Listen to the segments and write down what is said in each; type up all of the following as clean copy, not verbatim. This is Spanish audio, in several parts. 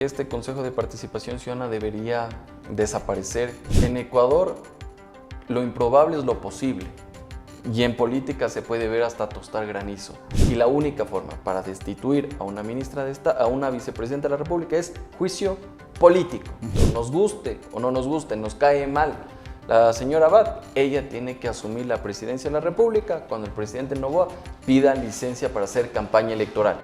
Este Consejo de Participación Ciudadana debería desaparecer. En Ecuador, lo improbable es lo posible. Y en política se puede ver hasta tostar granizo. Y la única forma para destituir a una ministra de Estado, a una vicepresidenta de la República, es juicio político. Nos guste o no nos guste, nos cae mal la señora Abad, ella tiene que asumir la presidencia de la República cuando el presidente Noboa pida licencia para hacer campaña electoral.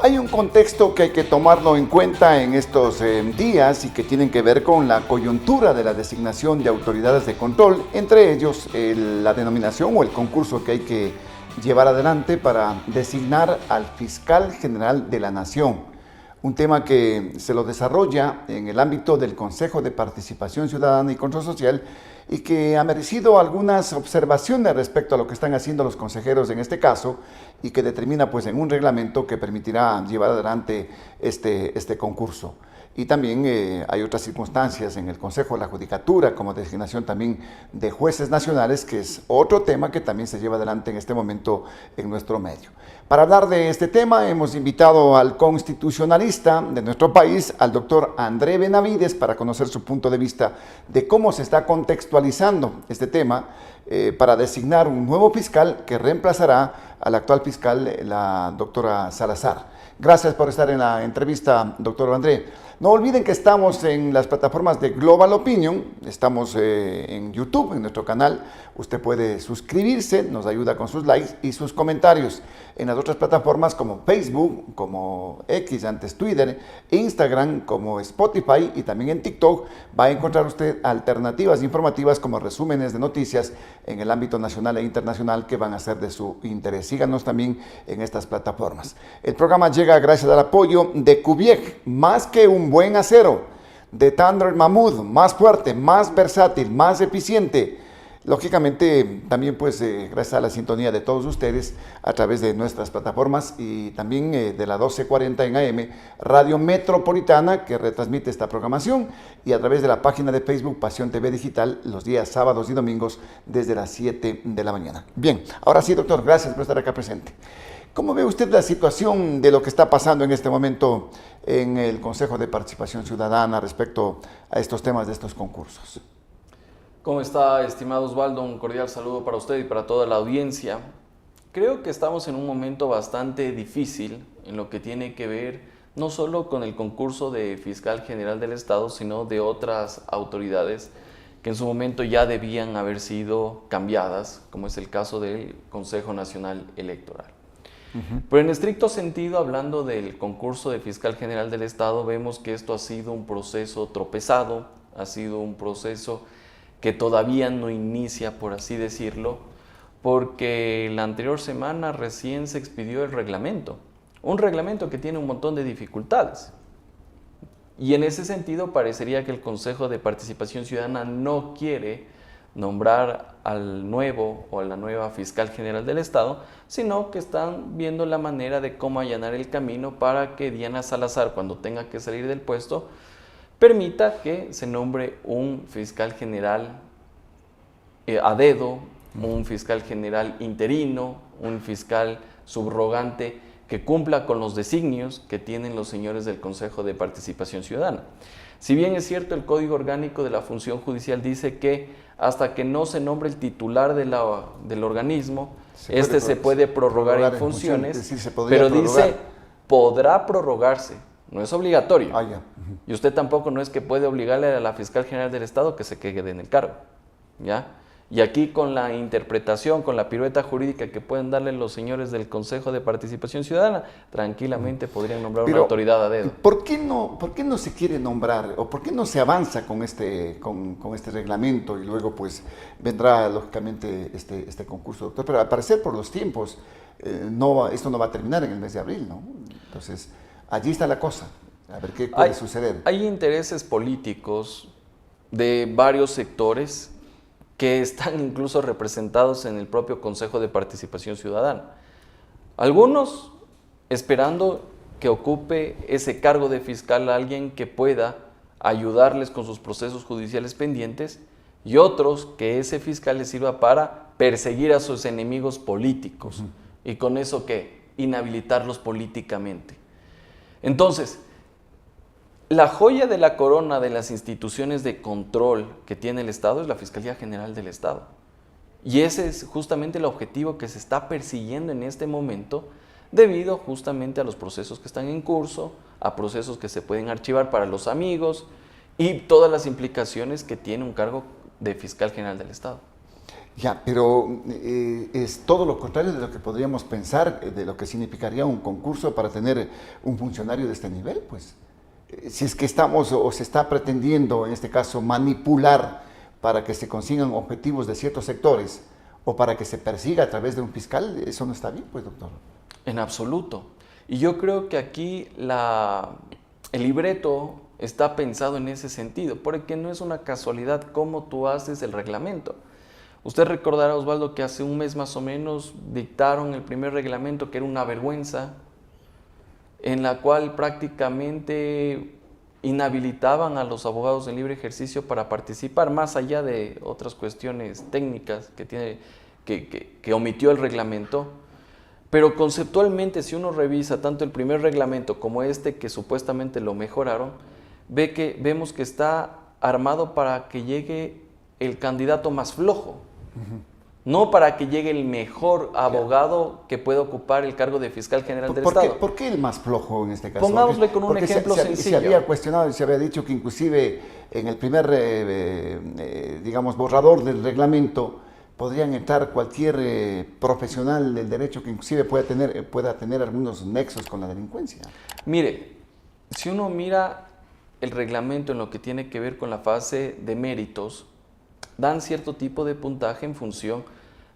Hay un contexto que hay que tomarlo en cuenta en estos días y que tienen que ver con la coyuntura de la designación de autoridades de control, entre ellos la denominación o el concurso que hay que llevar adelante para designar al fiscal general de la Nación. Un tema que se lo desarrolla en el ámbito del Consejo de Participación Ciudadana y Control Social y que ha merecido algunas observaciones respecto a lo que están haciendo los consejeros en este caso y que determina pues en un reglamento que permitirá llevar adelante este concurso. Y también hay otras circunstancias en el Consejo de la Judicatura, como designación también de jueces nacionales, que es otro tema que también se lleva adelante en este momento en nuestro medio. Para hablar de este tema hemos invitado al constitucionalista de nuestro país, al doctor André Benavides, para conocer su punto de vista de cómo se está contextualizando este tema para designar un nuevo fiscal que reemplazará al actual fiscal, la doctora Salazar. Gracias por estar en la entrevista, doctor André. No olviden que estamos en las plataformas de Global Opinion, estamos en YouTube, en nuestro canal. Usted puede suscribirse, nos ayuda con sus likes y sus comentarios. En las otras plataformas como Facebook, como X, antes Twitter, Instagram, como Spotify y también en TikTok, va a encontrar usted alternativas informativas como resúmenes de noticias en el ámbito nacional e internacional que van a ser de su interés. Síganos también en estas plataformas. El programa llega gracias al apoyo de Kubiec, más que un buen acero, de Thunder Mahmood, más fuerte, más versátil, más eficiente. Lógicamente, también pues gracias a la sintonía de todos ustedes a través de nuestras plataformas y también de la 1240 en AM, Radio Metropolitana, que retransmite esta programación, y a través de la página de Facebook Pasión TV Digital los días sábados y domingos desde las 7 de la mañana. Bien, ahora sí, doctor, gracias por estar acá presente. ¿Cómo ve usted la situación de lo que está pasando en este momento en el Consejo de Participación Ciudadana respecto a estos temas de estos concursos? ¿Cómo está, estimado Osvaldo? Un cordial saludo para usted y para toda la audiencia. Creo que estamos en un momento bastante difícil en lo que tiene que ver no solo con el concurso de fiscal general del Estado, sino de otras autoridades que en su momento ya debían haber sido cambiadas, como es el caso del Consejo Nacional Electoral. Pero en estricto sentido, hablando del concurso de fiscal general del Estado, vemos que esto ha sido un proceso tropezado, ha sido un proceso que todavía no inicia, por así decirlo, porque la anterior semana recién se expidió el reglamento, un reglamento que tiene un montón de dificultades. Y en ese sentido parecería que el Consejo de Participación Ciudadana no quiere nombrar al nuevo o a la nueva fiscal general del Estado, sino que están viendo la manera de cómo allanar el camino para que Diana Salazar, cuando tenga que salir del puesto, permita que se nombre un fiscal general a dedo, un fiscal general interino, un fiscal subrogante que cumpla con los designios que tienen los señores del Consejo de Participación Ciudadana. Si bien es cierto, el Código Orgánico de la Función Judicial dice que hasta que no se nombre el titular del organismo, se puede prorrogar en funciones, es decir, pero dice podrá prorrogarse, no es obligatorio. Y usted tampoco no es que puede obligarle a la fiscal general del Estado que se quede en el cargo, ¿ya? Y aquí con la interpretación, con la pirueta jurídica que pueden darle los señores del Consejo de Participación Ciudadana, tranquilamente podrían nombrar una autoridad a dedo. ¿Por qué no se quiere nombrar o por qué no se avanza con este reglamento y luego pues vendrá lógicamente este concurso, doctor? Pero al parecer por los tiempos esto no va a terminar en el mes de abril, ¿no? Entonces allí está la cosa. A ver qué puede suceder. Hay intereses políticos de varios sectores que están incluso representados en el propio Consejo de Participación Ciudadana. Algunos esperando que ocupe ese cargo de fiscal a alguien que pueda ayudarles con sus procesos judiciales pendientes, y otros que ese fiscal le sirva para perseguir a sus enemigos políticos y con eso ¿qué? Inhabilitarlos políticamente. Entonces, la joya de la corona de las instituciones de control que tiene el Estado es la Fiscalía General del Estado. Y ese es justamente el objetivo que se está persiguiendo en este momento debido justamente a los procesos que están en curso, a procesos que se pueden archivar para los amigos y todas las implicaciones que tiene un cargo de Fiscal General del Estado. Ya, pero es todo lo contrario de lo que podríamos pensar, de lo que significaría un concurso para tener un funcionario de este nivel, pues. Si es que estamos o se está pretendiendo, en este caso, manipular para que se consigan objetivos de ciertos sectores o para que se persiga a través de un fiscal, eso no está bien, pues, doctor. En absoluto. Y yo creo que aquí el libreto está pensado en ese sentido, porque no es una casualidad cómo tú haces el reglamento. Usted recordará, Osvaldo, que hace un mes más o menos dictaron el primer reglamento, que era una vergüenza, en la cual prácticamente inhabilitaban a los abogados en libre ejercicio para participar, más allá de otras cuestiones técnicas que omitió el reglamento. Pero conceptualmente, si uno revisa tanto el primer reglamento como este, que supuestamente lo mejoraron, vemos que está armado para que llegue el candidato más flojo. No para que llegue el mejor abogado que pueda ocupar el cargo de fiscal general del Estado. ¿Por qué el más flojo en este caso? Pongámosle con un ejemplo sencillo. Se había cuestionado y se había dicho que inclusive en el primer, digamos, borrador del reglamento podrían entrar cualquier profesional del derecho que inclusive pueda tener algunos nexos con la delincuencia. Mire, si uno mira el reglamento en lo que tiene que ver con la fase de méritos, dan cierto tipo de puntaje en función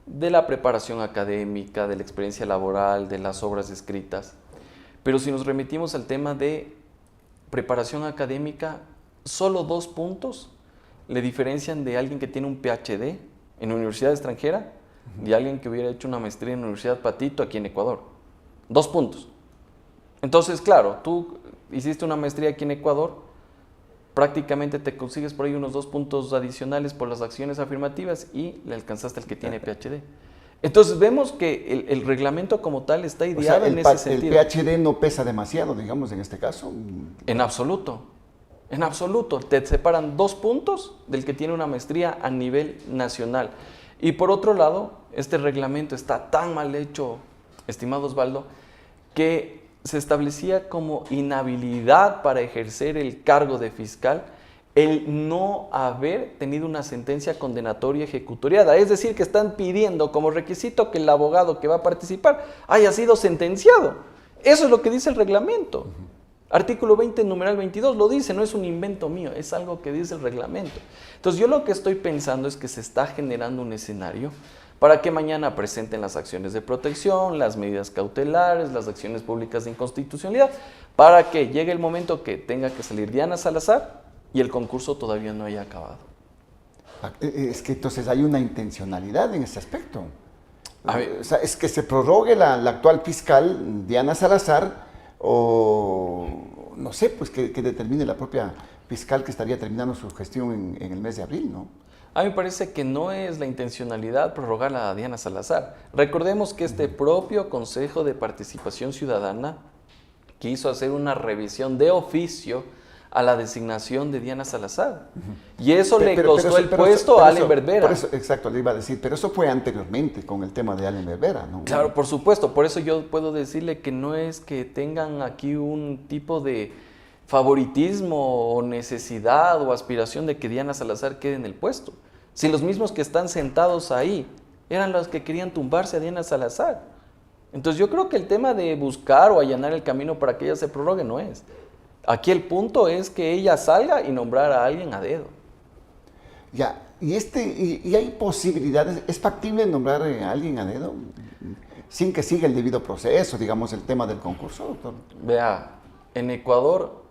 de la preparación académica, de la experiencia laboral, de las obras escritas. Pero si nos remitimos al tema de preparación académica, solo 2 puntos le diferencian de alguien que tiene un PhD en una universidad extranjera de alguien que hubiera hecho una maestría en la Universidad Patito aquí en Ecuador. 2 puntos. Entonces, claro, tú hiciste una maestría aquí en Ecuador, prácticamente te consigues por ahí unos 2 puntos adicionales por las acciones afirmativas y le alcanzaste al que tiene PhD. Entonces vemos que el reglamento como tal está ideado en ese sentido. El PhD no pesa demasiado, digamos, en este caso. En absoluto. En absoluto. Te separan 2 puntos del que tiene una maestría a nivel nacional. Y por otro lado, este reglamento está tan mal hecho, estimado Osvaldo, que se establecía como inhabilidad para ejercer el cargo de fiscal el no haber tenido una sentencia condenatoria ejecutoriada. Es decir, que están pidiendo como requisito que el abogado que va a participar haya sido sentenciado. Eso es lo que dice el reglamento. Artículo 20, numeral 22, lo dice, no es un invento mío, es algo que dice el reglamento. Entonces yo lo que estoy pensando es que se está generando un escenario para que mañana presenten las acciones de protección, las medidas cautelares, las acciones públicas de inconstitucionalidad, para que llegue el momento que tenga que salir Diana Salazar y el concurso todavía no haya acabado. Es que entonces hay una intencionalidad en ese aspecto. O sea, es que se prorrogue la actual fiscal Diana Salazar o no sé, pues que determine la propia fiscal que estaría terminando su gestión en el mes de abril, ¿no? A mí me parece que no es la intencionalidad prorrogar a Diana Salazar. Recordemos que este propio Consejo de Participación Ciudadana quiso hacer una revisión de oficio a la designación de Diana Salazar. Y eso le costó el puesto a Allen Berbera. Exacto, le iba a decir, pero eso fue anteriormente con el tema de Allen Berbera, ¿no? Claro, por supuesto. Por eso yo puedo decirle que no es que tengan aquí un tipo de favoritismo o necesidad o aspiración de que Diana Salazar quede en el puesto. Si los mismos que están sentados ahí eran los que querían tumbarse a Diana Salazar. Entonces yo creo que el tema de buscar o allanar el camino para que ella se prorrogue no es. Aquí el punto es que ella salga y nombrar a alguien a dedo. Ya, y hay posibilidades, ¿es factible nombrar a alguien a dedo? Sin que siga el debido proceso, digamos, el tema del concurso, doctor. Vea, en Ecuador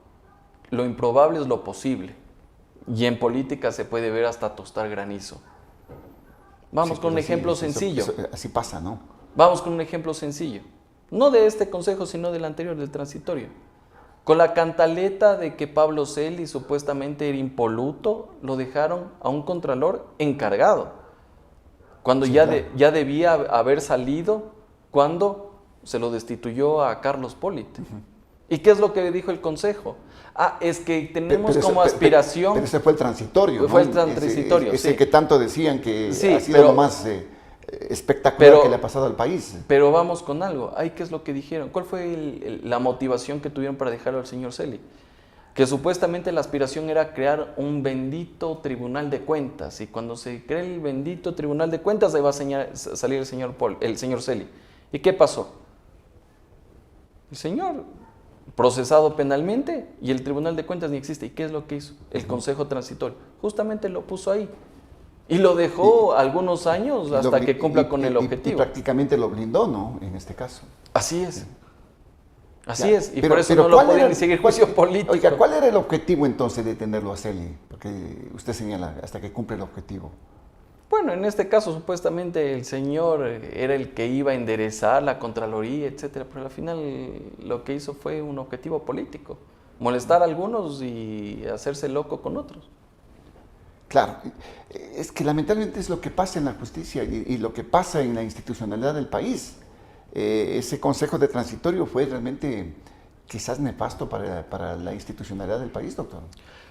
lo improbable es lo posible. Y en política se puede ver hasta tostar granizo. Vamos con un ejemplo sencillo. Así pasa, ¿no? Vamos con un ejemplo sencillo. No de este consejo, sino del anterior, del transitorio. Con la cantaleta de que Pablo Celi supuestamente era impoluto, lo dejaron a un contralor encargado, cuando Sí, ya, claro. ya debía haber salido cuando se lo destituyó a Carlos Polit. ¿Y qué es lo que dijo el Consejo? Ah, es que tenemos como aspiración... Pero ese fue el transitorio, Fue ¿no? el transitorio, ese sí. que tanto decían que Sí, ha sido pero- lo más espectacular que le ha pasado al país. Pero vamos con algo. Ay, ¿qué es lo que dijeron? ¿Cuál fue la motivación que tuvieron para dejarlo al señor Celi? Que supuestamente la aspiración era crear un bendito tribunal de cuentas. Y cuando se cree el bendito tribunal de cuentas, ahí va a salir el señor Celi. ¿Y qué pasó? El señor procesado penalmente y el tribunal de cuentas ni existe. ¿Y qué es lo que hizo? El Consejo Transitorio. Justamente lo puso ahí. Y lo dejó algunos años hasta que cumpla con el Y objetivo. prácticamente lo blindó, ¿no? En este caso. Así es. Así Ya. es. Y Pero- por eso pero no lo ¿cuál podían era- ni seguir cuál- juicio político. Oiga, ¿cuál era el objetivo entonces de tenerlo a Celi? Porque usted señala hasta que cumple el objetivo. Bueno, en este caso supuestamente el señor era el que iba a enderezar la Contraloría, etcétera, pero al final lo que hizo fue un objetivo político, molestar a algunos y hacerse loco con otros. Claro, es que lamentablemente es lo que pasa en la justicia y lo que pasa en la institucionalidad del país. Ese consejo de transitorio fue realmente quizás nefasto para la institucionalidad del país, doctor.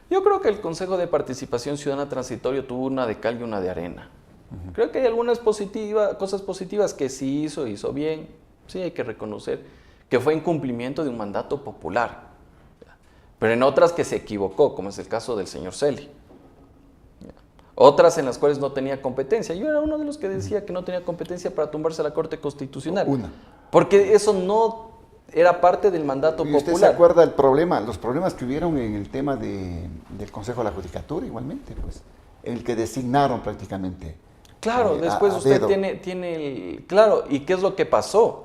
Yo creo que el Consejo de Participación Ciudadana Transitorio tuvo una de cal y una de arena. Creo que hay algunas cosas positivas que sí hizo bien, sí hay que reconocer que fue incumplimiento de un mandato popular, pero en otras que se equivocó, como es el caso del señor Celi. Otras en las cuales no tenía competencia. Yo era uno de los que decía que no tenía competencia para tumbarse a la Corte Constitucional. Porque eso no era parte del mandato ¿Y usted se popular. acuerda los problemas que hubieron en el tema del Consejo de la Judicatura igualmente, pues, el que designaron prácticamente? Claro, después a usted dedo. tiene el... Claro, ¿y qué es lo que pasó?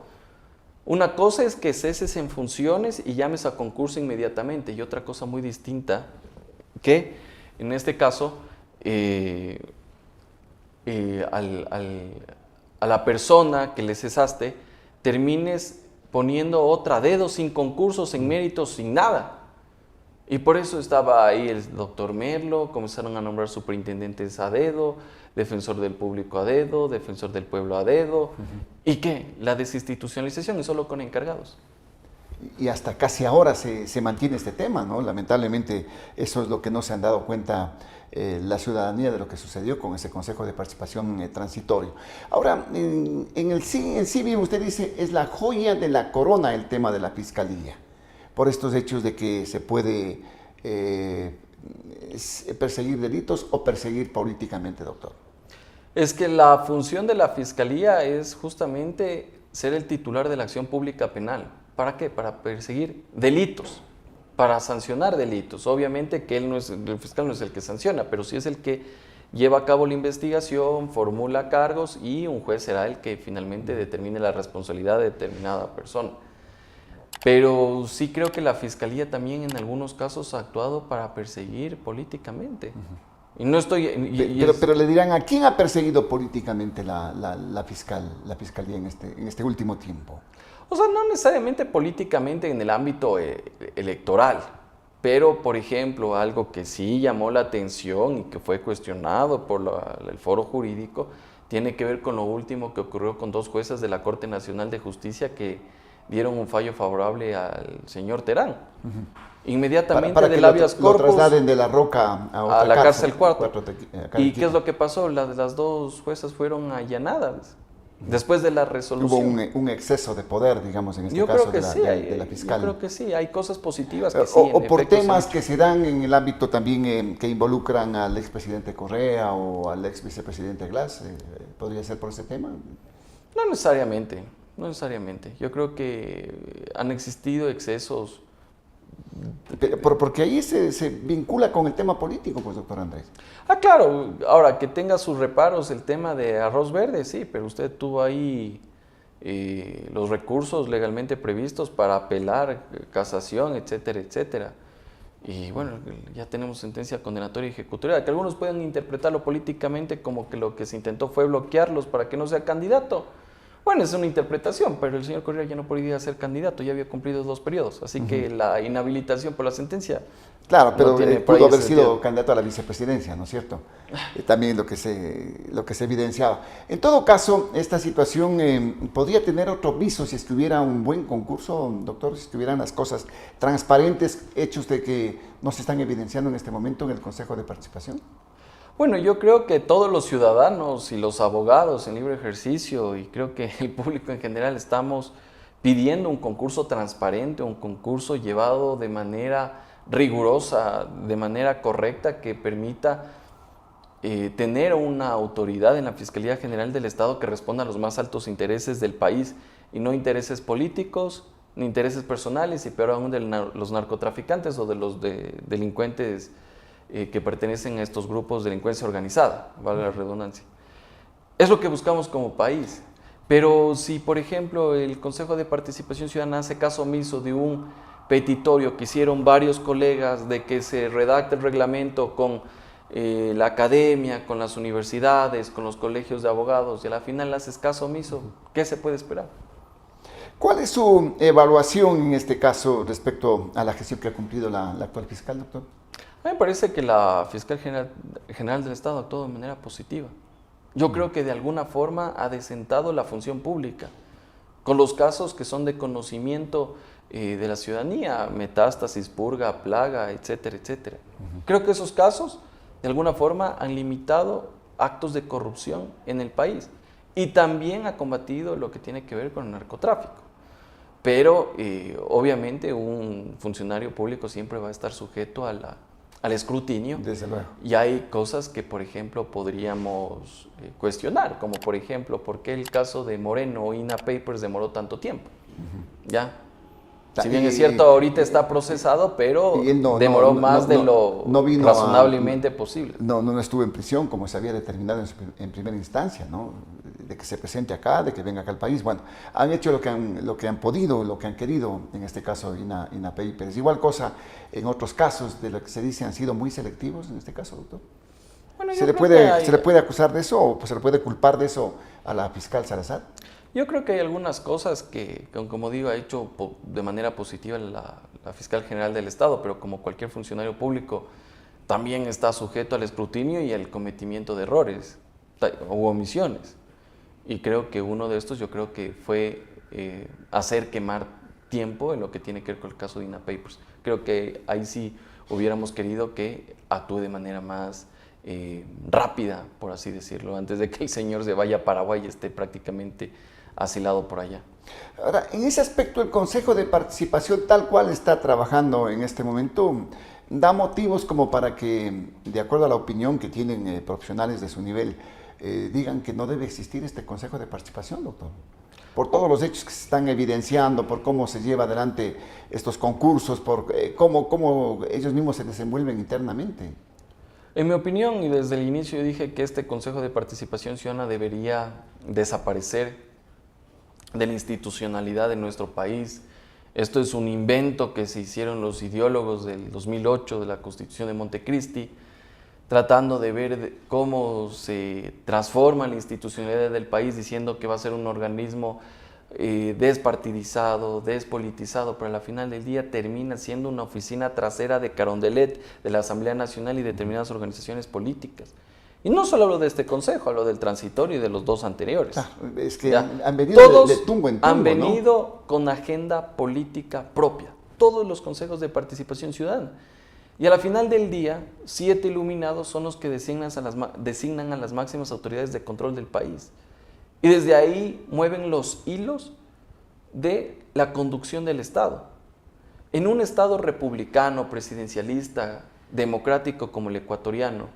Una cosa es que ceses en funciones y llames a concurso inmediatamente, y otra cosa muy distinta, que en este caso a la persona que le cesaste termines poniendo otra a dedo, sin concursos, sin méritos, sin nada. Y por eso estaba ahí el doctor Merlo, comenzaron a nombrar superintendentes a dedo, defensor del público a dedo, defensor del pueblo a dedo. ¿Y qué? La desinstitucionalización es solo con encargados. Y hasta casi ahora se mantiene este tema, ¿no? Lamentablemente eso es lo que no se han dado cuenta la ciudadanía de lo que sucedió con ese Consejo de Participación Transitorio. Ahora, en sí mismo usted dice, es la joya de la corona el tema de la Fiscalía, por estos hechos de que se puede perseguir delitos o perseguir políticamente, doctor. Es que la función de la Fiscalía es justamente ser el titular de la acción pública penal. ¿Para qué? Para perseguir delitos, para sancionar delitos. Obviamente que el fiscal no es el que sanciona, pero sí es el que lleva a cabo la investigación, formula cargos y un juez será el que finalmente determine la responsabilidad de determinada persona. Pero sí creo que la Fiscalía también en algunos casos ha actuado para perseguir políticamente. Y no estoy... Pero le dirán, ¿a quién ha perseguido políticamente la Fiscalía en este último tiempo? O sea, no necesariamente políticamente en el ámbito electoral, pero, por ejemplo, algo que sí llamó la atención y que fue cuestionado por el foro jurídico, tiene que ver con lo último que ocurrió con dos jueces de la Corte Nacional de Justicia que dieron un fallo favorable al señor Terán. Inmediatamente para del que habeas lo corpus trasladen de la Roca a otra a la cárcel 4. acá ¿Y en qué es Quito. lo que pasó? Las dos juezas fueron allanadas después de la Hubo resolución. un exceso de poder, digamos, en este Yo caso creo que sí, de la fiscal. yo creo que sí, hay cosas positivas que sí. O en por efecto, temas sí. que se dan en el ámbito también que involucran al expresidente Correa o al ex vicepresidente Glass, ¿podría ser por ese tema? No necesariamente, no necesariamente. Yo creo que han existido excesos. Porque ahí se vincula con el tema político, pues, doctor Andrés. Ah, claro, ahora que tenga sus reparos el tema de arroz verde, sí, pero usted tuvo ahí los recursos legalmente previstos para apelar, casación, etcétera, etcétera. Y bueno, ya tenemos sentencia condenatoria y ejecutoria, que algunos pueden interpretarlo políticamente como que lo que se intentó fue bloquearlos para que no sea candidato. Bueno, es una interpretación, pero el señor Correa ya no podía ser candidato, ya había cumplido 2 periodos, así que la inhabilitación por la sentencia... Claro, pero no tiene por pudo ahí haber sido sentido. candidato a la vicepresidencia, ¿no es cierto? También lo que se evidenciaba. En todo caso, esta situación podría tener otro viso si estuviera un buen concurso, doctor, si estuvieran las cosas transparentes, hechos de que no se están evidenciando en este momento en el Consejo de Participación. Bueno, yo creo que todos los ciudadanos y los abogados en libre ejercicio y creo que el público en general estamos pidiendo un concurso transparente, un concurso llevado de manera rigurosa, de manera correcta, que permita tener una autoridad en la Fiscalía General del Estado que responda a los más altos intereses del país y no intereses políticos, ni intereses personales y peor aún de los narcotraficantes o de los delincuentes que pertenecen a estos grupos de delincuencia organizada, valga la redundancia. Es lo que buscamos como país. Pero si, por ejemplo, el Consejo de Participación Ciudadana hace caso omiso de un petitorio que hicieron varios colegas de que se redacte el reglamento con la academia, con las universidades, con los colegios de abogados, y a la final haces caso omiso, ¿qué se puede esperar? ¿Cuál es su evaluación en este caso respecto a la gestión que ha cumplido la actual fiscal, doctor? A mí me parece que la fiscal general del Estado actuó de manera positiva. Yo creo que de alguna forma ha desentado la función pública, con los casos que son de conocimiento de la ciudadanía, metástasis, purga, plaga, etcétera, etcétera. Creo que esos casos, de alguna forma, han limitado actos de corrupción en el país y también ha combatido lo que tiene que ver con el narcotráfico. Pero, obviamente, un funcionario público siempre va a estar sujeto al escrutinio. Desde luego. Y hay cosas que, por ejemplo, podríamos cuestionar, como por ejemplo, ¿por qué el caso de Moreno o INA Papers demoró tanto tiempo? ¿Ya? Si bien es cierto, ahorita está procesado, pero demoró más de lo razonablemente posible. No estuvo en prisión como se había determinado en primera instancia, ¿no? De que se presente acá, de que venga acá al país. Bueno, han hecho lo que han podido, lo que han querido, en este caso INA Papers. Igual cosa en otros casos de lo que se dice han sido muy selectivos, en este caso, doctor. Bueno, ¿Se le puede acusar de eso o se le puede culpar de eso a la fiscal Salazar? Yo creo que hay algunas cosas que, como digo, ha hecho de manera positiva la fiscal general del Estado, pero como cualquier funcionario público, también está sujeto al escrutinio y al cometimiento de errores u omisiones. Y creo que uno de estos, yo creo que fue hacer quemar tiempo en lo que tiene que ver con el caso de INA Papers. Creo que ahí sí hubiéramos querido que actúe de manera más rápida, por así decirlo, antes de que el señor se vaya a Paraguay y esté prácticamente asilado por allá. Ahora, en ese aspecto, el Consejo de Participación, tal cual está trabajando en este momento, da motivos como para que, de acuerdo a la opinión que tienen profesionales de su nivel, digan que no debe existir este Consejo de Participación, doctor. Por todos los hechos que se están evidenciando, por cómo se lleva adelante estos concursos, por cómo ellos mismos se desenvuelven internamente. En mi opinión, y desde el inicio yo dije que este Consejo de Participación Ciudadana debería desaparecer de la institucionalidad de nuestro país. Esto es un invento que se hicieron los ideólogos del 2008 de la Constitución de Montecristi, tratando de ver cómo se transforma la institucionalidad del país, diciendo que va a ser un organismo despartidizado, despolitizado, pero al final del día termina siendo una oficina trasera de Carondelet, de la Asamblea Nacional y determinadas organizaciones políticas. Y no solo hablo de este consejo, hablo del transitorio y de los 2 anteriores. Claro, es que han venido de tumbo en tumbo, han venido con agenda política propia, todos los consejos de participación ciudadana. Y a la final del día, 7 iluminados son los que designan a las máximas autoridades de control del país. Y desde ahí mueven los hilos de la conducción del Estado. En un Estado republicano, presidencialista, democrático como el ecuatoriano,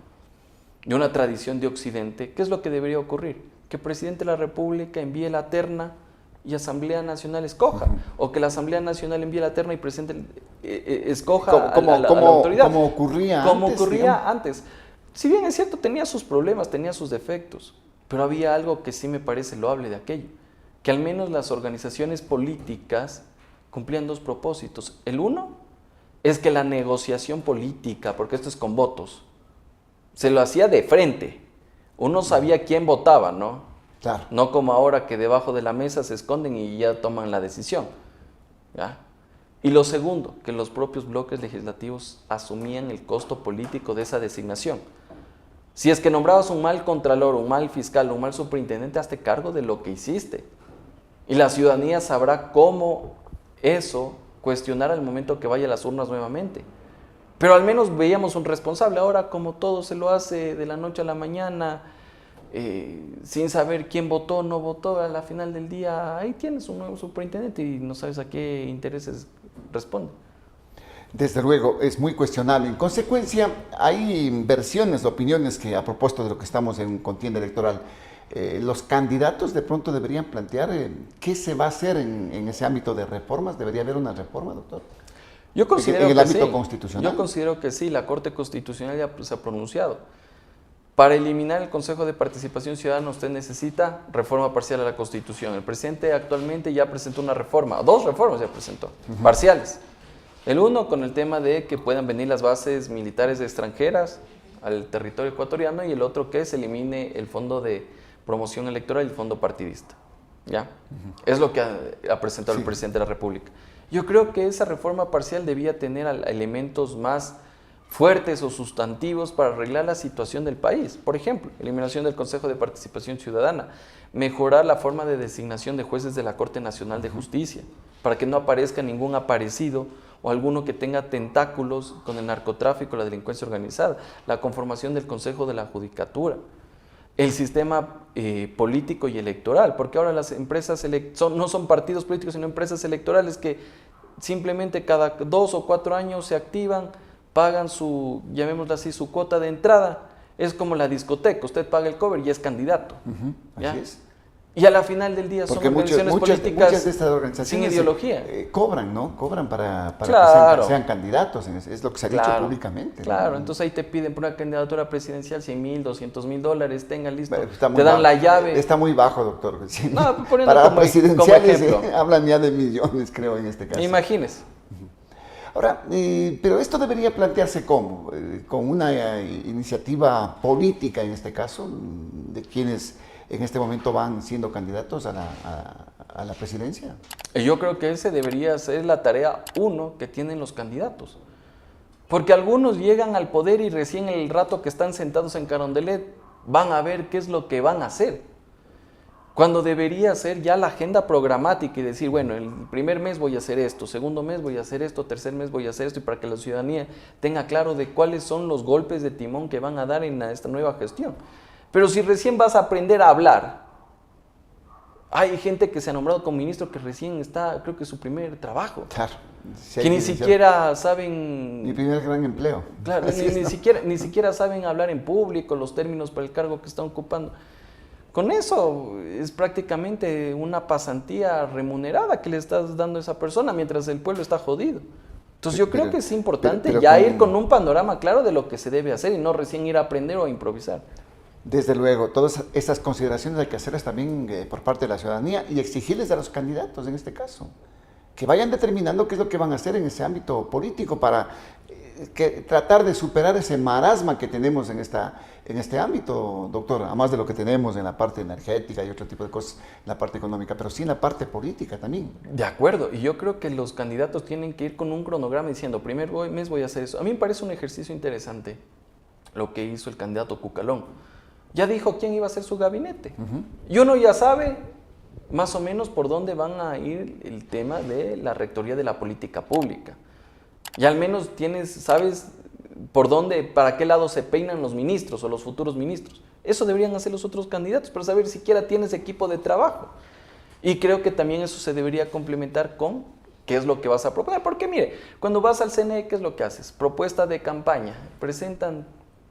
de una tradición de Occidente, ¿qué es lo que debería ocurrir? Que el presidente de la República envíe la terna y Asamblea Nacional escoja, o que la Asamblea Nacional envíe la terna y el presidente escoja a la autoridad. Como ocurría antes. Si bien es cierto, tenía sus problemas, tenía sus defectos, pero había algo que sí me parece loable de aquello, que al menos las organizaciones políticas cumplían 2 propósitos. El uno es que la negociación política, porque esto es con votos, se lo hacía de frente. Uno sabía quién votaba, ¿no? Claro. No como ahora que debajo de la mesa se esconden y ya toman la decisión. ¿Ya? Y lo segundo, que los propios bloques legislativos asumían el costo político de esa designación. Si es que nombrabas un mal contralor, un mal fiscal, un mal superintendente, hazte cargo de lo que hiciste. Y la ciudadanía sabrá cómo eso cuestionar al momento que vaya a las urnas nuevamente. Pero al menos veíamos un responsable. Ahora, como todo se lo hace de la noche a la mañana, sin saber quién votó o no votó, a la final del día, ahí tienes un nuevo superintendente y no sabes a qué intereses responde. Desde luego, es muy cuestionable. En consecuencia, hay versiones, opiniones que a propósito de lo que estamos en contienda electoral, los candidatos de pronto deberían plantear qué se va a hacer en ese ámbito de reformas. ¿Debería haber una reforma, doctor? Yo considero en el que ámbito sí. constitucional. Yo considero que sí, la Corte Constitucional ya se ha pronunciado. Para eliminar el Consejo de Participación Ciudadana usted necesita reforma parcial a la Constitución. El presidente actualmente ya presentó una reforma, 2 reformas ya presentó, parciales. El uno con el tema de que puedan venir las bases militares extranjeras al territorio ecuatoriano y el otro que se elimine el fondo de promoción electoral y el fondo partidista. ¿Ya? Es lo que ha presentado el presidente de la República. Yo creo que esa reforma parcial debía tener elementos más fuertes o sustantivos para arreglar la situación del país. Por ejemplo, eliminación del Consejo de Participación Ciudadana, mejorar la forma de designación de jueces de la Corte Nacional de Justicia, para que no aparezca ningún aparecido o alguno que tenga tentáculos con el narcotráfico, la delincuencia organizada, la conformación del Consejo de la Judicatura, el sistema político y electoral, porque ahora las empresas no son partidos políticos, sino empresas electorales que simplemente cada 2 o 4 años se activan, pagan su, llamémoslo así, su cuota de entrada. Es como la discoteca, usted paga el cover y es candidato. Así es. Y a la final del día porque son organizaciones políticas muchas de estas organizaciones sin ideología. Cobran, ¿no? Cobran para Claro. que sean candidatos, es lo que se ha dicho públicamente. Claro, ¿no? Entonces ahí te piden por una candidatura presidencial $100,000, $200,000, tenga listo, Está te dan la llave. Está muy bajo, doctor. Sí. No, poniendo para como presidenciales ejemplo. Hablan ya de millones, creo, en este caso. Imagínese. Ahora, pero esto debería plantearse ¿cómo? Con una iniciativa política, en este caso, de quienes en este momento van siendo candidatos a la presidencia. Yo creo que ese debería ser la tarea 1 que tienen los candidatos. Porque algunos llegan al poder y recién el rato que están sentados en Carondelet van a ver qué es lo que van a hacer. Cuando debería ser ya la agenda programática y decir, bueno, el primer mes voy a hacer esto, segundo mes voy a hacer esto, tercer mes voy a hacer esto, y para que la ciudadanía tenga claro de cuáles son los golpes de timón que van a dar en esta nueva gestión. Pero si recién vas a aprender a hablar, hay gente que se ha nombrado como ministro que recién está, creo que es su primer trabajo. Claro. Si que ni siquiera saben... Mi primer gran empleo. Claro, ni siquiera saben hablar en público, los términos para el cargo que están ocupando. Con eso es prácticamente una pasantía remunerada que le estás dando a esa persona mientras el pueblo está jodido. Entonces yo creo que es importante ir con un panorama claro de lo que se debe hacer y no recién ir a aprender o a improvisar. Desde luego, todas estas consideraciones hay que hacerlas también por parte de la ciudadanía y exigirles a los candidatos, en este caso, que vayan determinando qué es lo que van a hacer en ese ámbito político para tratar de superar ese marasma que tenemos en este ámbito, doctor, además de lo que tenemos en la parte energética y otro tipo de cosas, en la parte económica, pero sí en la parte política también. De acuerdo, y yo creo que los candidatos tienen que ir con un cronograma diciendo, primer mes voy a hacer eso. A mí me parece un ejercicio interesante lo que hizo el candidato Cucalón. Ya dijo quién iba a ser su gabinete. Y uno ya sabe más o menos por dónde van a ir el tema de la rectoría de la política pública. Y al menos sabes por dónde, para qué lado se peinan los ministros o los futuros ministros. Eso deberían hacer los otros candidatos, para saber siquiera tienes equipo de trabajo. Y creo que también eso se debería complementar con qué es lo que vas a proponer. Porque mire, cuando vas al CNE, ¿qué es lo que haces? Propuesta de campaña. Presentan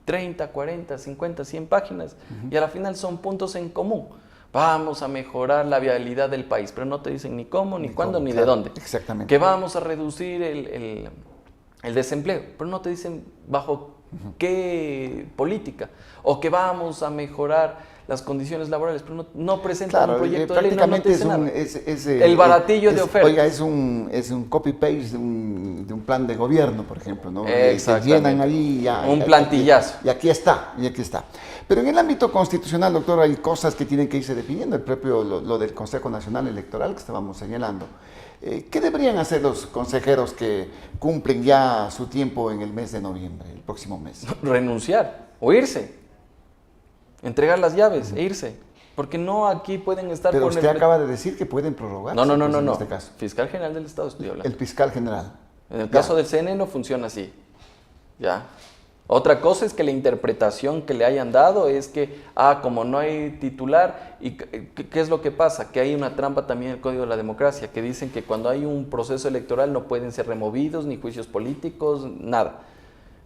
30, 40, 50, 100 páginas y a la final son puntos en común. Vamos a mejorar la vialidad del país, pero no te dicen ni cómo, ni cuándo, ni de dónde. Exactamente. Que vamos a reducir el desempleo, pero no te dicen bajo qué política. O que vamos a mejorar las condiciones laborales, pero no presentan Claro, un proyecto de ley, no prácticamente dice nada. El baratillo de oferta. Oiga, es un copy-paste de un plan de gobierno, por ejemplo, ¿no? Se Exactamente. llenan ahí ya. Un plantillazo. Y aquí está, y aquí está. Pero en el ámbito constitucional, doctor, hay cosas que tienen que irse definiendo, el propio lo del Consejo Nacional Electoral que estábamos señalando. ¿Qué deberían hacer los consejeros que cumplen ya su tiempo en el mes de noviembre, el próximo mes? Renunciar o irse. Entregar las llaves e irse. Porque no aquí pueden estar... Pero usted acaba de decir que pueden prorrogar. No. En este caso. Fiscal General del Estado estoy hablando. El fiscal general. En el caso del CNE no funciona así. Ya. Otra cosa es que la interpretación que le hayan dado es que, como no hay titular, ¿y qué es lo que pasa? Que hay una trampa también en el Código de la Democracia, que dicen que cuando hay un proceso electoral no pueden ser removidos, ni juicios políticos, nada.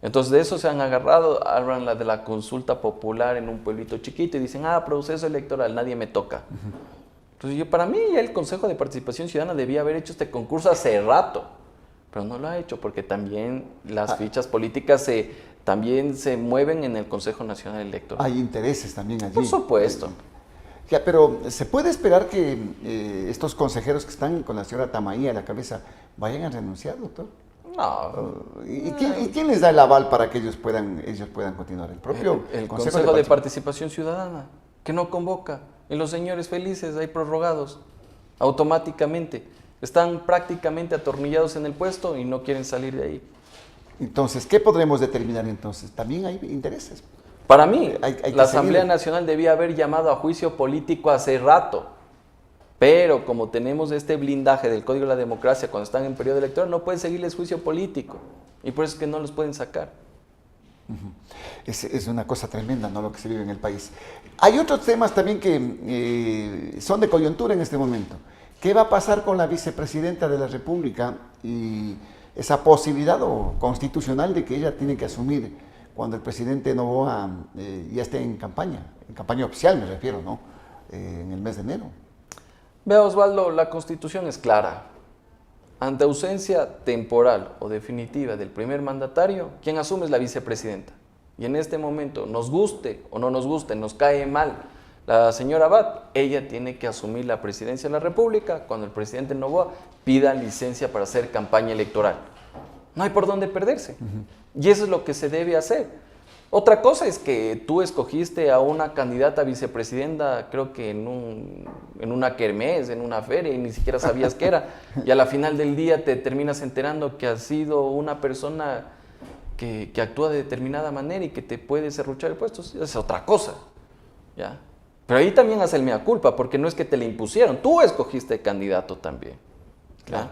Entonces de eso se han agarrado, hablan de la consulta popular en un pueblito chiquito y dicen, proceso electoral, nadie me toca. Entonces para mí el Consejo de Participación Ciudadana debía haber hecho este concurso hace rato, pero no lo ha hecho porque también las fichas políticas también se mueven en el Consejo Nacional Electoral. Hay intereses también allí. Por supuesto. Pero ¿se puede esperar que estos consejeros que están con la señora Tamaía a la cabeza vayan a renunciar, doctor? No. ¿Y quién les da el aval para que ellos puedan continuar? El propio el Consejo de Participación Ciudadana, que no convoca. Y los señores felices ahí prorrogados automáticamente. Están prácticamente atornillados en el puesto y no quieren salir de ahí. Entonces, ¿qué podremos determinar entonces? También hay intereses. Para mí, hay la Asamblea Nacional debía haber llamado a juicio político hace rato. Pero como tenemos este blindaje del Código de la Democracia cuando están en periodo electoral, no pueden seguirles juicio político. Y por eso es que no los pueden sacar. Es una cosa tremenda, ¿no?, lo que se vive en el país. Hay otros temas también que son de coyuntura en este momento. ¿Qué va a pasar con la vicepresidenta de la República y esa posibilidad constitucional de que ella tiene que asumir cuando el presidente Noboa ya esté en campaña oficial me refiero, ¿no?, en el mes de enero? Vea, Osvaldo, la Constitución es clara. Ante ausencia temporal o definitiva del primer mandatario, quien asume es la vicepresidenta. Y en este momento, nos guste o no nos guste, nos cae mal la señora Abad, ella tiene que asumir la presidencia de la República cuando el presidente Noboa pida licencia para hacer campaña electoral. No hay por dónde perderse. Y eso es lo que se debe hacer. Otra cosa es que tú escogiste a una candidata a vicepresidenta, creo que en una kermés, en una feria, y ni siquiera sabías qué era. Y a la final del día te terminas enterando que has sido una persona que actúa de determinada manera y que te puede serruchar el puesto. Es otra cosa, ¿ya? Pero ahí también hace el mea culpa, porque no es que te le impusieron, tú escogiste candidato también. Claro.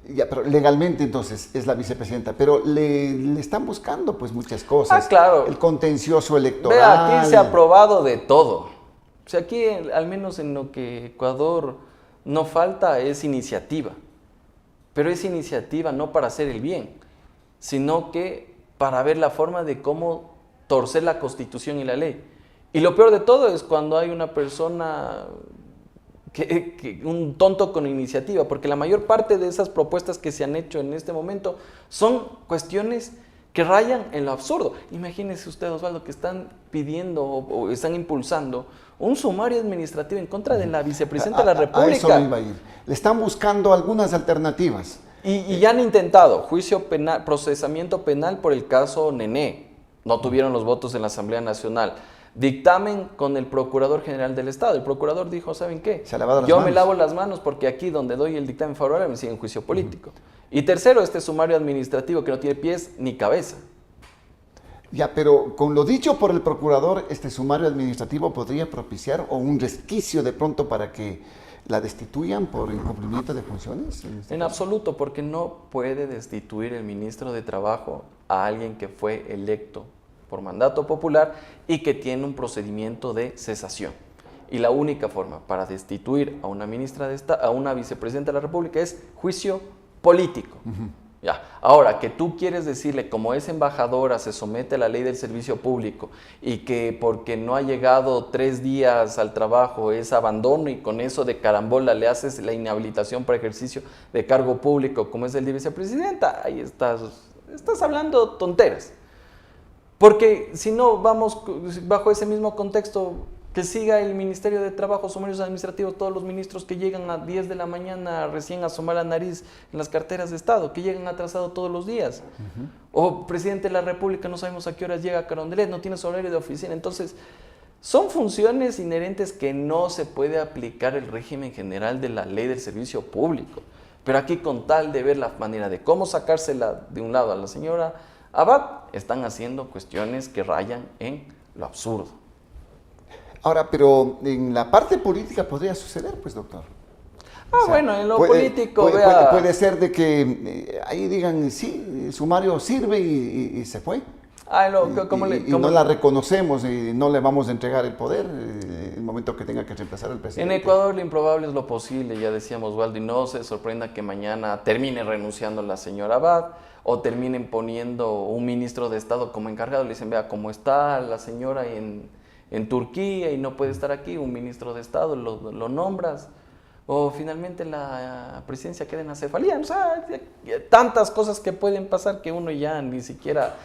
Ya, pero legalmente entonces es la vicepresidenta, pero le están buscando pues muchas cosas. Claro. El contencioso electoral. Vea, aquí se ha aprobado de todo. O sea, aquí al menos en lo que Ecuador no falta es iniciativa. Pero es iniciativa no para hacer el bien, sino que para ver la forma de cómo torcer la Constitución y la ley. Y lo peor de todo es cuando hay una persona... un tonto con iniciativa, porque la mayor parte de esas propuestas que se han hecho en este momento son cuestiones que rayan en lo absurdo. Imagínese usted, Osvaldo, que están pidiendo o están impulsando un sumario administrativo en contra de la vicepresidenta de la República. A eso me iba a ir. Le están buscando algunas alternativas. Y ya han intentado juicio penal, procesamiento penal por el caso Nené. No tuvieron los votos en la Asamblea Nacional. Dictamen con el Procurador General del Estado. El Procurador dijo, ¿saben qué? Yo me lavo las manos porque aquí donde doy el dictamen favorable me siguen juicio político. Y tercero, este sumario administrativo que no tiene pies ni cabeza. Ya, pero con lo dicho por el Procurador, este sumario administrativo podría propiciar o un resquicio de pronto para que la destituyan por incumplimiento de funciones. En absoluto, porque no puede destituir el ministro de Trabajo a alguien que fue electo por mandato popular y que tiene un procedimiento de cesación. Y la única forma para destituir a una a una vicepresidenta de la República es juicio político. Ya. Ahora, que tú quieres decirle, como es embajadora, se somete a la ley del servicio público y que porque no ha llegado 3 días al trabajo es abandono y con eso de carambola le haces la inhabilitación para ejercicio de cargo público como es el de vicepresidenta, ahí estás hablando tonteras. Porque si no vamos bajo ese mismo contexto, Que siga el Ministerio de Trabajo, Sumarios Administrativos, todos los ministros que llegan a 10 de la mañana recién a asomar la nariz en las carteras de Estado, que llegan atrasados todos los días. O presidente de la República, no sabemos a qué horas llega a Carondelet, no tiene su horario de oficina. Entonces, son funciones inherentes que no se puede aplicar el régimen general de la ley del servicio público. Pero aquí, con tal de ver la manera de cómo sacársela de un lado a la señora Abad, están haciendo cuestiones que rayan en lo absurdo. Ahora, pero en la parte política podría suceder, pues, doctor. Bueno, en lo político, puede ser de que ahí digan, sí, el sumario sirve y se fue. No la reconocemos y no le vamos a entregar el poder en el momento que tenga que reemplazar al presidente. En Ecuador lo improbable es lo posible, ya decíamos, Waldo, y no se sorprenda que mañana termine renunciando la señora Abad o terminen poniendo un ministro de Estado como encargado. Le dicen, vea, cómo está la señora en Turquía y no puede estar aquí, un ministro de Estado, lo nombras. O finalmente la presidencia queda en acefalía. O sea, tantas cosas que pueden pasar que uno ya ni siquiera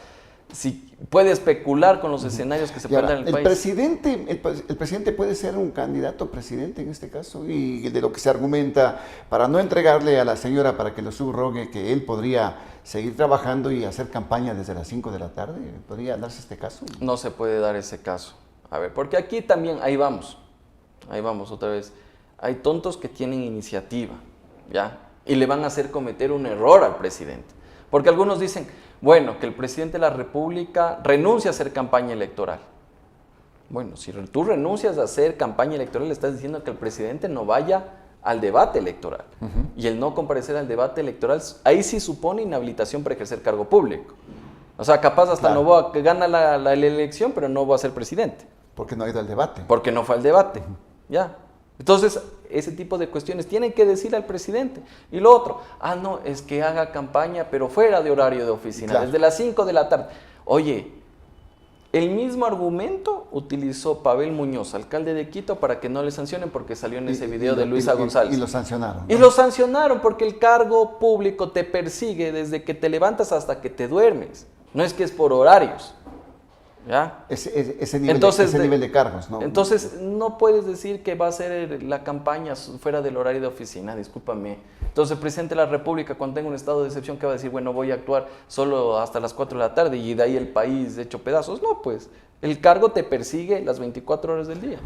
puede especular con los escenarios que se pueden dar en el país. El presidente puede ser un candidato a presidente en este caso, y de lo que se argumenta, para no entregarle a la señora para que lo subrogue, que él podría seguir trabajando y hacer campaña desde las 5 de la tarde. ¿Podría darse este caso? No se puede dar ese caso. A ver, porque aquí también, ahí vamos otra vez. Hay tontos que tienen iniciativa, ¿ya? Y le van a hacer cometer un error al presidente. Porque algunos dicen, bueno, que el presidente de la República renuncia a hacer campaña electoral. Bueno, si tú renuncias a hacer campaña electoral, le estás diciendo que el presidente no vaya al debate electoral. Y el no comparecer al debate electoral, ahí sí supone inhabilitación para ejercer cargo público. O sea, capaz hasta Noboa que gana la elección, pero no va a ser presidente. Porque no ha ido al debate. Porque no fue al debate, ya. Entonces, ese tipo de cuestiones tienen que decir al presidente. Y lo otro, no, es que haga campaña, pero fuera de horario de oficina, desde las 5 de la tarde. Oye, el mismo argumento utilizó Pavel Muñoz, alcalde de Quito, para que no le sancionen porque salió en ese video de Luisa González. Y lo sancionaron, ¿no? Y lo sancionaron porque el cargo público te persigue desde que te levantas hasta que te duermes. No es que es por horarios. ¿Ya? Ese nivel de cargos, ¿no? Entonces, no puedes decir que va a ser la campaña fuera del horario de oficina, discúlpame. Entonces, el presidente de la República, cuando tenga un estado de excepción, ¿qué va a decir? Bueno, voy a actuar solo hasta las 4 de la tarde y de ahí el país hecho pedazos. No, pues, el cargo te persigue las 24 horas del día.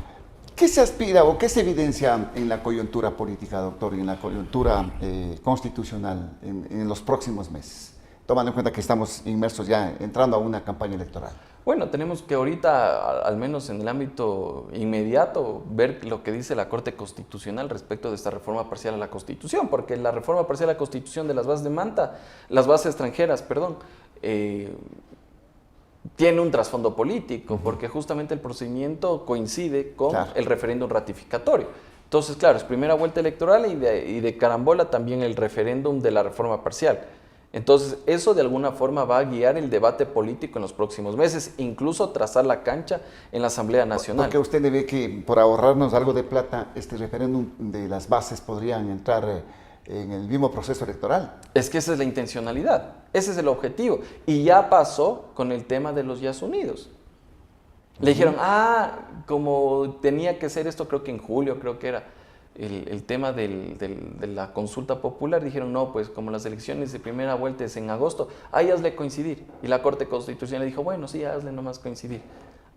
¿Qué se aspira o qué se evidencia en la coyuntura política, doctor, y en la coyuntura constitucional en los próximos meses? Tomando en cuenta que estamos inmersos ya, entrando a una campaña electoral. Bueno, tenemos que ahorita, al menos en el ámbito inmediato, ver lo que dice la Corte Constitucional respecto de esta reforma parcial a la Constitución, porque la reforma parcial a la Constitución de las bases de Manta, las bases extranjeras, tiene un trasfondo político, porque justamente el procedimiento coincide con el referéndum ratificatorio. Entonces, claro, es primera vuelta electoral y de carambola también el referéndum de la reforma parcial. Entonces, eso de alguna forma va a guiar el debate político en los próximos meses, incluso trazar la cancha en la Asamblea Nacional. Porque usted le ve que por ahorrarnos algo de plata, este referéndum de las bases podrían entrar en el mismo proceso electoral. Es que esa es la intencionalidad, ese es el objetivo. Y ya pasó con el tema de los Yas Unidos. Le dijeron, como tenía que ser esto, creo que en julio, creo que era el tema de la consulta popular, dijeron, no, pues como las elecciones de primera vuelta es en agosto, hazle coincidir. Y la Corte Constitucional dijo, bueno, sí, hazle nomás coincidir.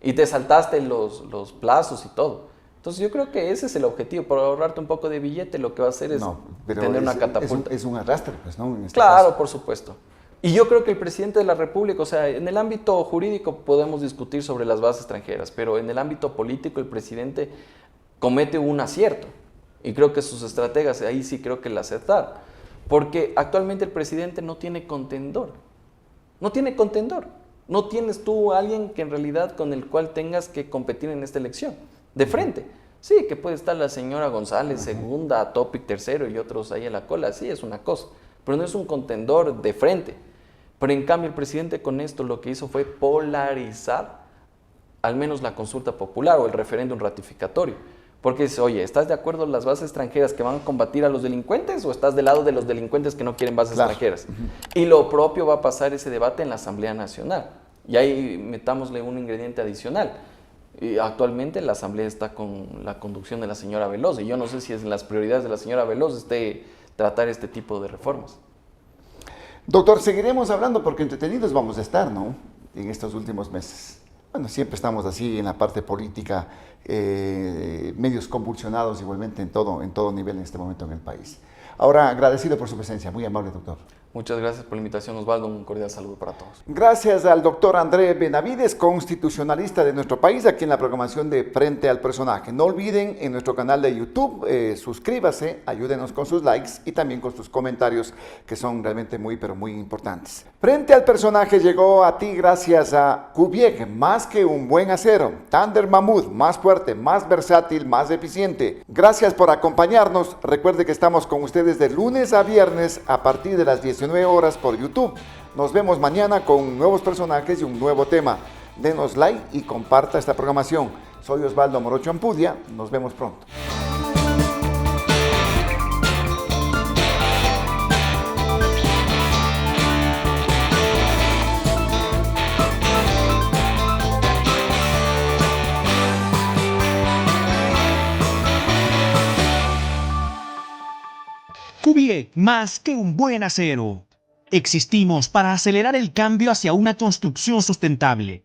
Y te saltaste los plazos y todo. Entonces yo creo que ese es el objetivo, por ahorrarte un poco de billete, lo que va a hacer es tener una catapulta. Es un arrastre, pues, ¿no? En este claro, caso. Por supuesto. Y yo creo que el presidente de la República, o sea, en el ámbito jurídico podemos discutir sobre las bases extranjeras, pero en el ámbito político el presidente comete un acierto. Y creo que sus estrategas ahí sí creo que la acertaron. Porque actualmente el presidente no tiene contendor. No tiene contendor. No tienes tú a alguien que en realidad con el cual tengas que competir en esta elección. De frente. Sí, que puede estar la señora González, segunda, Topic, tercero y otros ahí en la cola. Sí, es una cosa. Pero no es un contendor de frente. Pero en cambio el presidente con esto lo que hizo fue polarizar al menos la consulta popular o el referéndum ratificatorio. Porque dice, oye, ¿estás de acuerdo con las bases extranjeras que van a combatir a los delincuentes o estás del lado de los delincuentes que no quieren bases extranjeras? Y lo propio va a pasar ese debate en la Asamblea Nacional. Y ahí metámosle un ingrediente adicional. Y actualmente la Asamblea está con la conducción de la señora Veloz, y yo no sé si es en las prioridades de la señora Veloz tratar este tipo de reformas. Doctor, seguiremos hablando porque entretenidos vamos a estar, ¿no? En estos últimos meses. Bueno, siempre estamos así en la parte política, medios convulsionados igualmente en todo nivel en este momento en el país. Ahora, agradecido por su presencia, muy amable, doctor. Muchas gracias por la invitación, Osvaldo. Un cordial saludo para todos. Gracias al doctor André Benavides, constitucionalista de nuestro país, aquí en la programación de Frente al Personaje. No olviden en nuestro canal de YouTube, suscríbase, ayúdenos con sus likes y también con sus comentarios, que son realmente muy, pero muy importantes. Frente al Personaje llegó a ti gracias a Kubiec, más que un buen acero. Thunder Mammoth, más fuerte, más versátil, más eficiente. Gracias por acompañarnos. Recuerde que estamos con ustedes de lunes a viernes a partir de las 19 horas por YouTube. Nos vemos mañana con nuevos personajes y un nuevo tema. Denos like y comparta esta programación. Soy Osvaldo Morocho Ampudia. Nos vemos pronto. Kubiec, más que un buen acero. Existimos para acelerar el cambio hacia una construcción sustentable.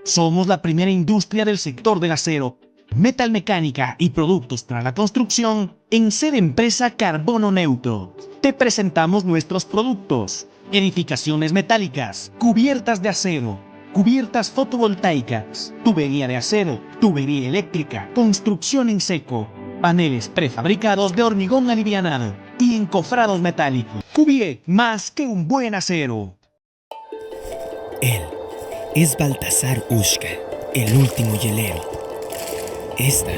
Somos la primera industria del sector del acero, metalmecánica y productos para la construcción en ser empresa carbono neutro. Te presentamos nuestros productos: edificaciones metálicas, cubiertas de acero, cubiertas fotovoltaicas, tubería de acero, tubería eléctrica, construcción en seco, paneles prefabricados de hormigón alivianado y encofrados metálicos. Kubiec, más que un buen acero. Él es Baltasar Ushka, el último hielero. Esta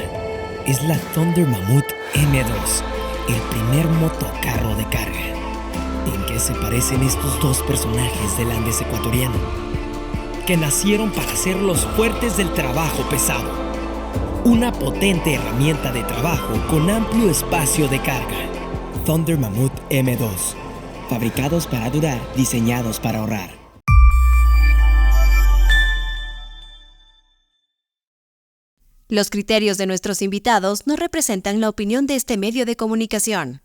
es la Thunder Mammoth M2, el primer motocarro de carga. ¿En qué se parecen estos dos personajes del Andes ecuatoriano? Que nacieron para ser los fuertes del trabajo pesado. Una potente herramienta de trabajo con amplio espacio de carga. Thunder Mammoth M2. Fabricados para durar, diseñados para ahorrar. Los criterios de nuestros invitados no representan la opinión de este medio de comunicación.